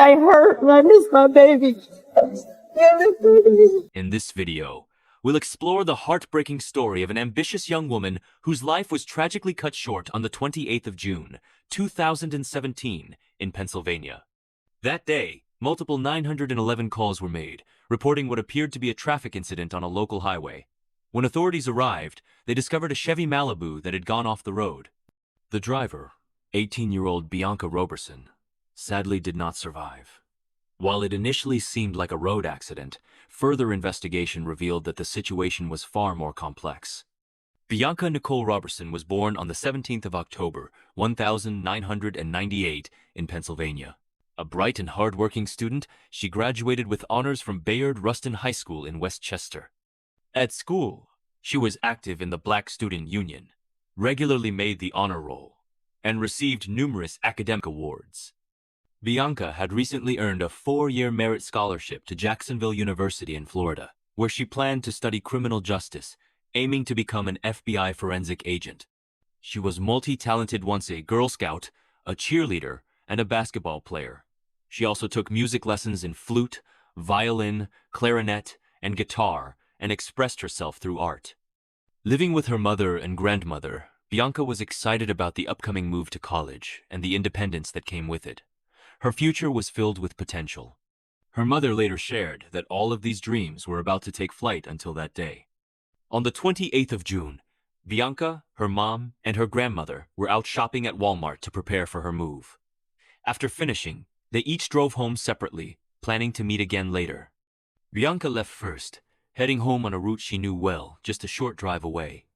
I hurt. I miss my baby. In this video, we'll explore the heartbreaking story of an ambitious young woman whose life was tragically cut short on the 28th of June, 2017, in Pennsylvania. That day, multiple 911 calls were made, reporting what appeared to be a traffic incident on a local highway. When authorities arrived, they discovered a Chevy Malibu that had gone off the road. The driver, 18-year-old Bianca Roberson, sadly did not survive. While it initially seemed like a road accident, further investigation revealed that the situation was far more complex. Bianca Nicole Roberson was born on the 17th of October, 1998, in Pennsylvania. A bright and hard-working student, she graduated with honors from Bayard Rustin High School in Westchester. At school, she was active in the Black Student Union, regularly made the honor roll, and received numerous academic awards. Bianca had recently earned a 4-year merit scholarship to Jacksonville University in Florida, where she planned to study criminal justice, aiming to become an FBI forensic agent. She was multi-talented, once a Girl Scout, a cheerleader, and a basketball player. She also took music lessons in flute, violin, clarinet, and guitar, and expressed herself through art. Living with her mother and grandmother, Bianca was excited about the upcoming move to college and the independence that came with it. Her future was filled with potential. Her mother later shared that all of these dreams were about to take flight until that day. On the 28th of June, Bianca, her mom, and her grandmother were out shopping at Walmart to prepare for her move. After finishing, they each drove home separately, planning to meet again later. Bianca left first, heading home on a route she knew well, just a short drive away.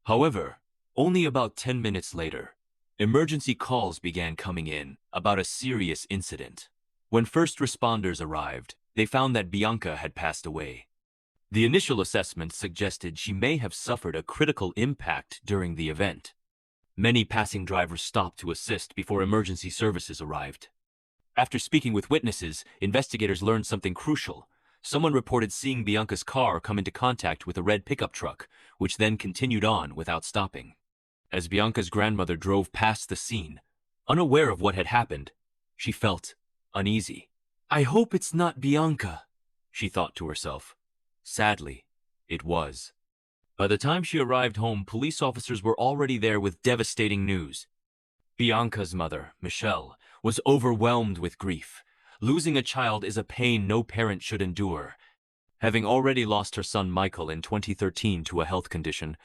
However, only about 10 minutes later, emergency calls began coming in about a serious incident. When first responders arrived, they found that Bianca had passed away. The initial assessment suggested she may have suffered a critical impact during the event. Many passing drivers stopped to assist before emergency services arrived. After speaking with witnesses, investigators learned something crucial. Someone reported seeing Bianca's car come into contact with a red pickup truck, which then continued on without stopping. As Bianca's grandmother drove past the scene, unaware of what had happened, she felt uneasy. "I hope it's not Bianca," she thought to herself. Sadly, it was. By the time she arrived home, police officers were already there with devastating news. Bianca's mother, Michelle, was overwhelmed with grief. Losing a child is a pain no parent should endure. Having already lost her son Michael in 2013 to a health condition,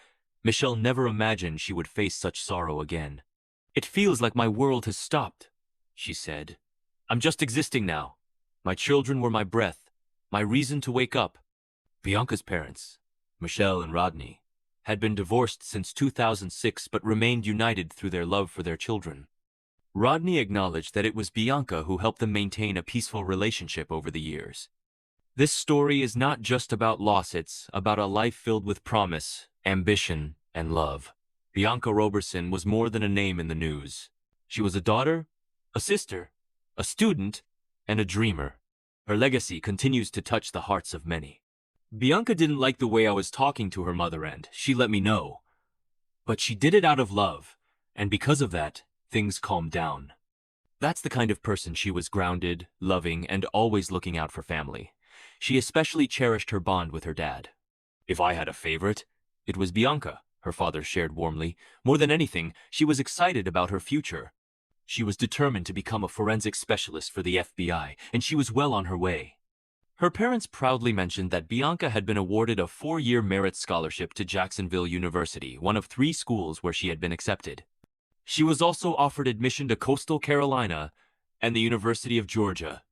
Michelle never imagined she would face such sorrow again. "It feels like my world has stopped," she said. "I'm just existing now. My children were my breath, my reason to wake up." Bianca's parents, Michelle and Rodney, had been divorced since 2006 but remained united through their love for their children. Rodney acknowledged that it was Bianca who helped them maintain a peaceful relationship over the years. This story is not just about loss, it's about a life filled with promise, ambition, and love. Bianca Roberson was more than a name in the news. She was a daughter, a sister, a student, and a dreamer. Her legacy continues to touch the hearts of many. Bianca didn't like the way I was talking to her mother, and she let me know. But she did it out of love, and because of that, things calmed down. That's the kind of person she was: grounded, loving, and always looking out for family. She especially cherished her bond with her dad. "If I had a favorite, it was Bianca," her father shared warmly. More than anything, she was excited about her future. She was determined to become a forensic specialist for the FBI, and she was well on her way. Her parents proudly mentioned that Bianca had been awarded a 4-year merit scholarship to Jacksonville University, one of 3 schools where she had been accepted. She was also offered admission to Coastal Carolina and the University of Georgia.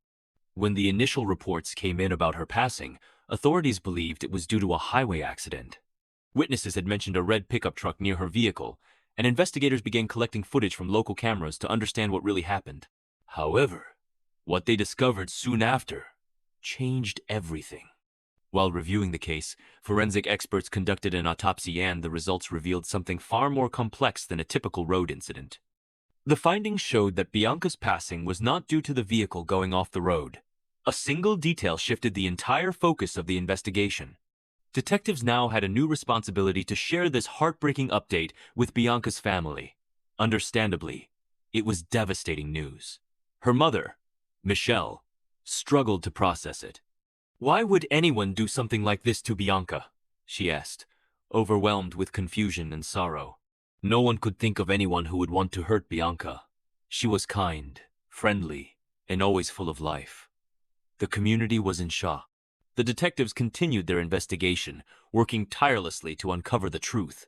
When the initial reports came in about her passing, authorities believed it was due to a highway accident. Witnesses had mentioned a red pickup truck near her vehicle, and investigators began collecting footage from local cameras to understand what really happened. However, what they discovered soon after changed everything. While reviewing the case, forensic experts conducted an autopsy, and the results revealed something far more complex than a typical road incident. The findings showed that Bianca's passing was not due to the vehicle going off the road. A single detail shifted the entire focus of the investigation. Detectives now had a new responsibility to share this heartbreaking update with Bianca's family. Understandably, it was devastating news. Her mother, Michelle struggled to process it. Why would anyone do something like this to Bianca? She asked, overwhelmed with confusion and sorrow. No one could think of anyone who would want to hurt Bianca. She was kind, friendly, and always full of life. The community was in shock. The detectives continued their investigation, working tirelessly to uncover the truth.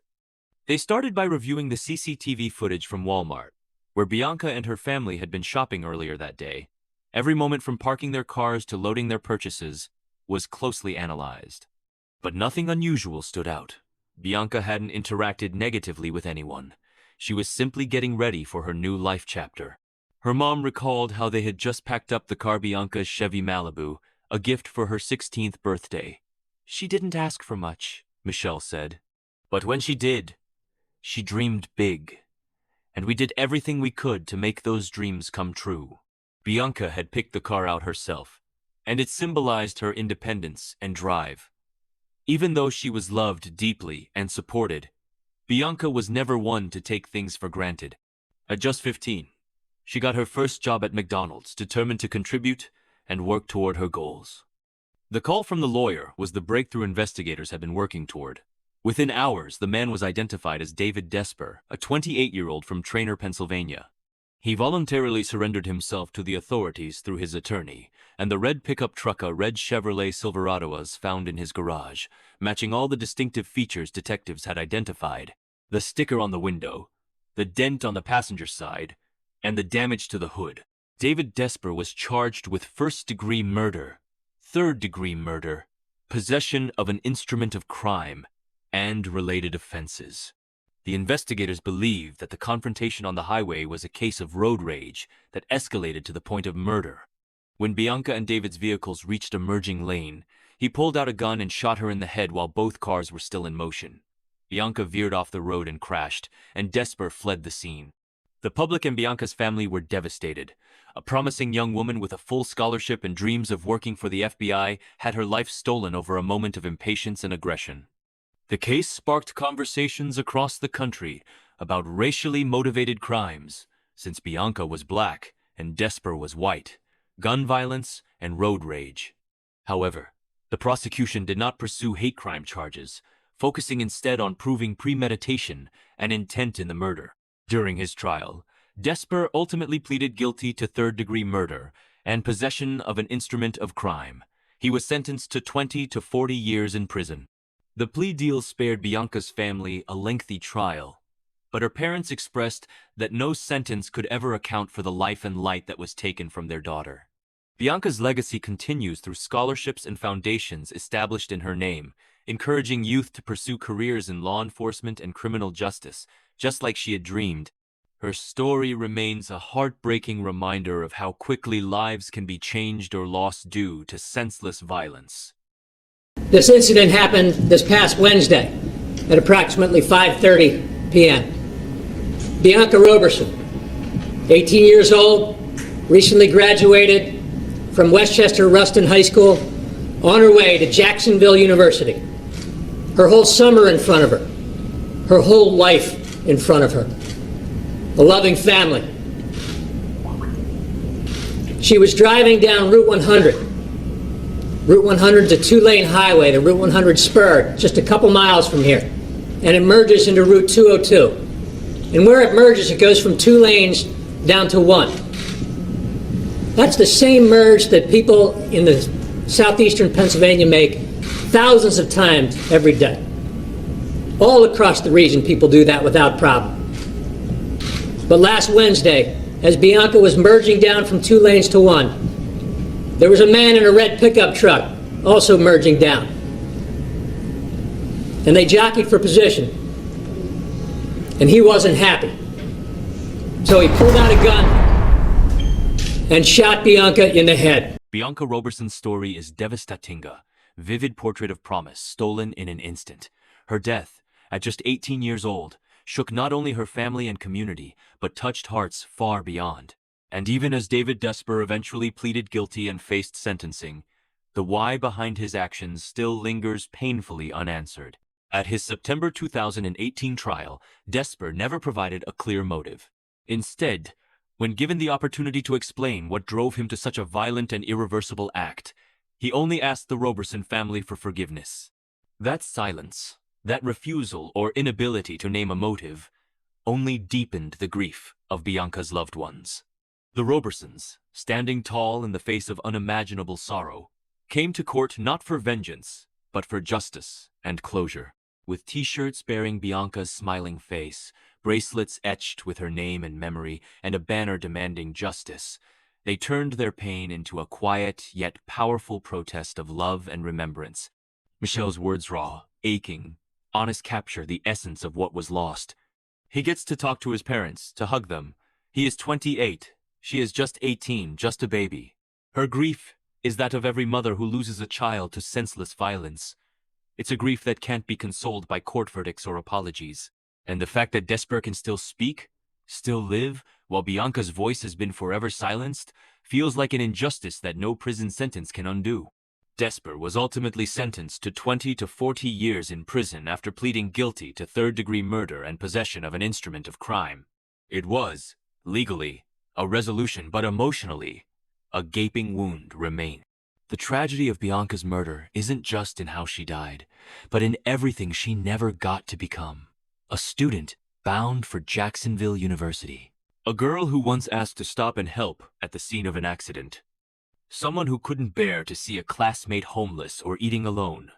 They started by reviewing the CCTV footage from Walmart, where Bianca and her family had been shopping earlier that day. Every moment from parking their cars to loading their purchases was closely analyzed. But nothing unusual stood out. Bianca hadn't interacted negatively with anyone. She was simply getting ready for her new life chapter. Her mom recalled how they had just packed up the car Bianca's Chevy Malibu, a gift for her 16th birthday. She didn't ask for much, Michelle said. But when she did, she dreamed big. And we did everything we could to make those dreams come true. Bianca had picked the car out herself, and it symbolized her independence and drive. Even though she was loved deeply and supported, Bianca was never one to take things for granted. At just 15, she got her first job at McDonald's, determined to contribute and work toward her goals. The call from the lawyer was the breakthrough investigators had been working toward. Within hours, the man was identified as David Desper, a 28-year-old from Trainer, Pennsylvania. He voluntarily surrendered himself to the authorities through his attorney, and the red pickup truck, a red Chevrolet Silverado, was found in his garage, matching all the distinctive features detectives had identified: the sticker on the window, the dent on the passenger side, and the damage to the hood. David Desper was charged with first-degree murder, third-degree murder, possession of an instrument of crime, and related offenses. The investigators believed that the confrontation on the highway was a case of road rage that escalated to the point of murder. When Bianca and David's vehicles reached a merging lane, he pulled out a gun and shot her in the head while both cars were still in motion. Bianca veered off the road and crashed, and Desper fled the scene. The public and Bianca's family were devastated. A promising young woman with a full scholarship and dreams of working for the FBI had her life stolen over a moment of impatience and aggression. The case sparked conversations across the country about racially motivated crimes, since Bianca was black and Desper was white, gun violence, and road rage. However, the prosecution did not pursue hate crime charges, focusing instead on proving premeditation and intent in the murder. During his trial, Desper ultimately pleaded guilty to third-degree murder and possession of an instrument of crime. He was sentenced to 20 to 40 years in prison. The plea deal spared Bianca's family a lengthy trial, but her parents expressed that no sentence could ever account for the life and light that was taken from their daughter. Bianca's legacy continues through scholarships and foundations established in her name, encouraging youth to pursue careers in law enforcement and criminal justice, just like she had dreamed. Her story remains a heartbreaking reminder of how quickly lives can be changed or lost due to senseless violence. This incident happened this past Wednesday at approximately 5:30 p.m. Bianca Roberson, 18 years old, recently graduated from Westchester Ruston High School, on her way to Jacksonville University. Her whole summer in front of her, her whole life in front of her, a loving family. She was driving down Route 100. Route 100 is a two-lane highway. The Route 100 spur just a couple miles from here, and it merges into Route 202. And where it merges, it goes from 2 lanes down to 1. That's the same merge that people in the southeastern Pennsylvania make thousands of times every day. All across the region, people do that without problem. But last Wednesday, as Bianca was merging down from 2 lanes to 1, there was a man in a red pickup truck also merging down. And they jockeyed for position. And he wasn't happy. So he pulled out a gun and shot Bianca in the head. Bianca Roberson's story is devastating, a vivid portrait of promise stolen in an instant. Her death, at just 18 years old, shook not only her family and community, but touched hearts far beyond. And even as David Desper eventually pleaded guilty and faced sentencing, the why behind his actions still lingers painfully unanswered. At his September 2018 trial, Desper never provided a clear motive. Instead, When given the opportunity to explain what drove him to such a violent and irreversible act, he only asked the Roberson family for forgiveness. That silence, that refusal or inability to name a motive, only deepened the grief of Bianca's loved ones. The Robersons, standing tall in the face of unimaginable sorrow, came to court not for vengeance, but for justice and closure. With t-shirts bearing Bianca's smiling face, bracelets etched with her name and memory, and a banner demanding justice, they turned their pain into a quiet yet powerful protest of love and remembrance. Michel's words, raw, aching, honest, capture the essence of what was lost. He gets to talk to his parents, to hug them. He is 28. She is just 18, just a baby. Her grief is that of every mother who loses a child to senseless violence. It's a grief that can't be consoled by court verdicts or apologies. And the fact that Desper can still speak, still live, while Bianca's voice has been forever silenced, feels like an injustice that no prison sentence can undo. Desper was ultimately sentenced to 20 to 40 years in prison after pleading guilty to third-degree murder and possession of an instrument of crime. It was, legally, a resolution, but emotionally, a gaping wound remained. The tragedy of Bianca's murder isn't just in how she died, but in everything she never got to become. A student bound for Jacksonville University. A girl who once asked to stop and help at the scene of an accident. Someone who couldn't bear to see a classmate homeless or eating alone.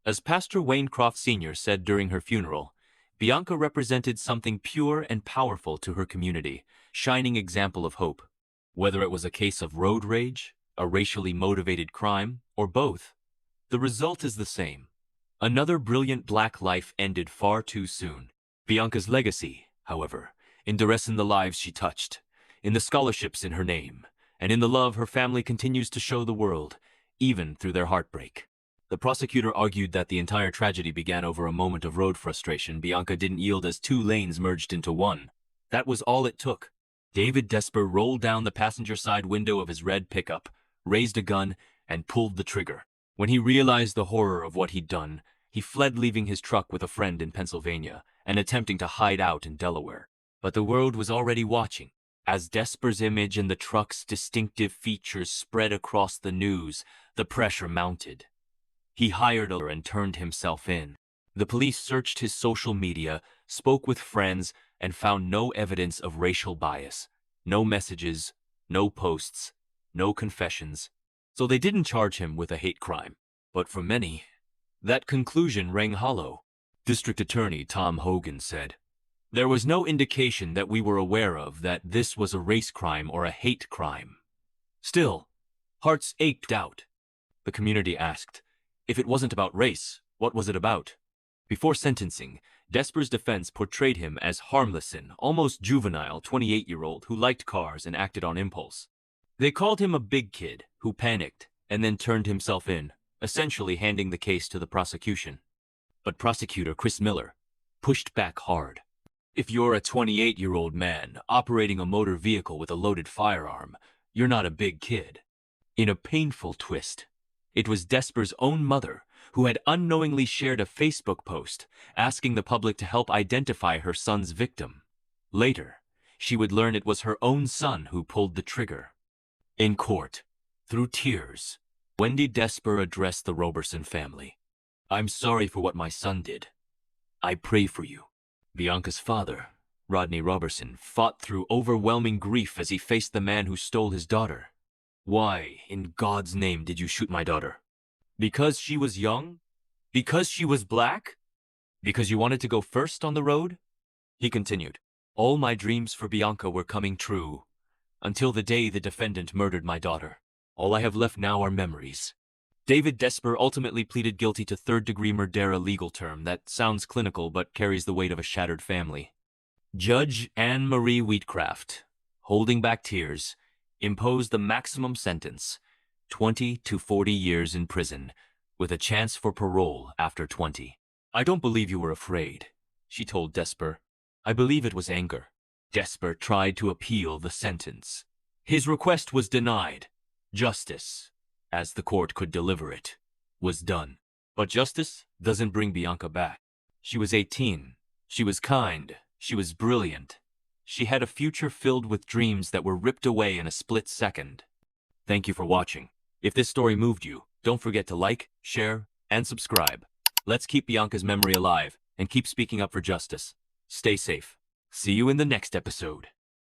As Pastor Wayncroft Sr. said during her funeral, Bianca represented something pure and powerful to her community, shining example of hope. Whether it was a case of road rage, a racially motivated crime, or both, the result is the same. Another brilliant black life ended far too soon. Bianca's legacy, however, endures in the lives she touched, in the scholarships in her name, and in the love her family continues to show the world, even through their heartbreak. The prosecutor argued that the entire tragedy began over a moment of road frustration Bianca didn't yield as two lanes merged into one. That was all it took. David Desper rolled down the passenger side window of his red pickup, raised a gun, and pulled the trigger. When he realized the horror of what he'd done, he fled, leaving his truck with a friend in Pennsylvania and attempting to hide out in Delaware. But the world was already watching. As Desper's image and the truck's distinctive features spread across the news, the pressure mounted. He hired her and turned himself in. The police searched his social media, spoke with friends, and found no evidence of racial bias. No messages, no posts, no confessions. So they didn't charge him with a hate crime. But for many, that conclusion rang hollow. District Attorney Tom Hogan said, "There was no indication that we were aware of that this was a race crime or a hate crime." Still, hearts ached out. The community asked, if it wasn't about race, what was it about? Before sentencing, Desper's defense portrayed him as harmless and almost juvenile 28-year-old who liked cars and acted on impulse. They called him a big kid who panicked and then turned himself in, essentially handing the case to the prosecution. But prosecutor Chris Miller pushed back hard. If you're a 28-year-old man operating a motor vehicle with a loaded firearm, you're not a big kid. In a painful twist, it was Desper's own mother who had unknowingly shared a Facebook post asking the public to help identify her son's victim. Later, she would learn it was her own son who pulled the trigger. In court, through tears, Wendy Desper addressed the Roberson family. "I'm sorry for what my son did. I pray for you." Bianca's father, Rodney Roberson, fought through overwhelming grief as he faced the man who stole his daughter. "Why, in God's name, did you shoot my daughter? Because she was young? Because she was black? Because you wanted to go first on the road?" He continued, "All my dreams for Bianca were coming true, until the day the defendant murdered my daughter. All I have left now are memories." David Desper ultimately pleaded guilty to third-degree murder, a legal term that sounds clinical but carries the weight of a shattered family. Judge Anne Marie Wheatcraft, holding back tears, imposed the maximum sentence, 20 to 40 years in prison, with a chance for parole after 20. "I don't believe you were afraid," she told Desper. "I believe it was anger." Desper tried to appeal the sentence. His request was denied. Justice, as the court could deliver it, was done. But justice doesn't bring Bianca back. She was 18. She was kind. She was brilliant. She had a future filled with dreams that were ripped away in a split second. Thank you for watching. If this story moved you, don't forget to like, share, and subscribe. Let's keep Bianca's memory alive and keep speaking up for justice. Stay safe. See you in the next episode.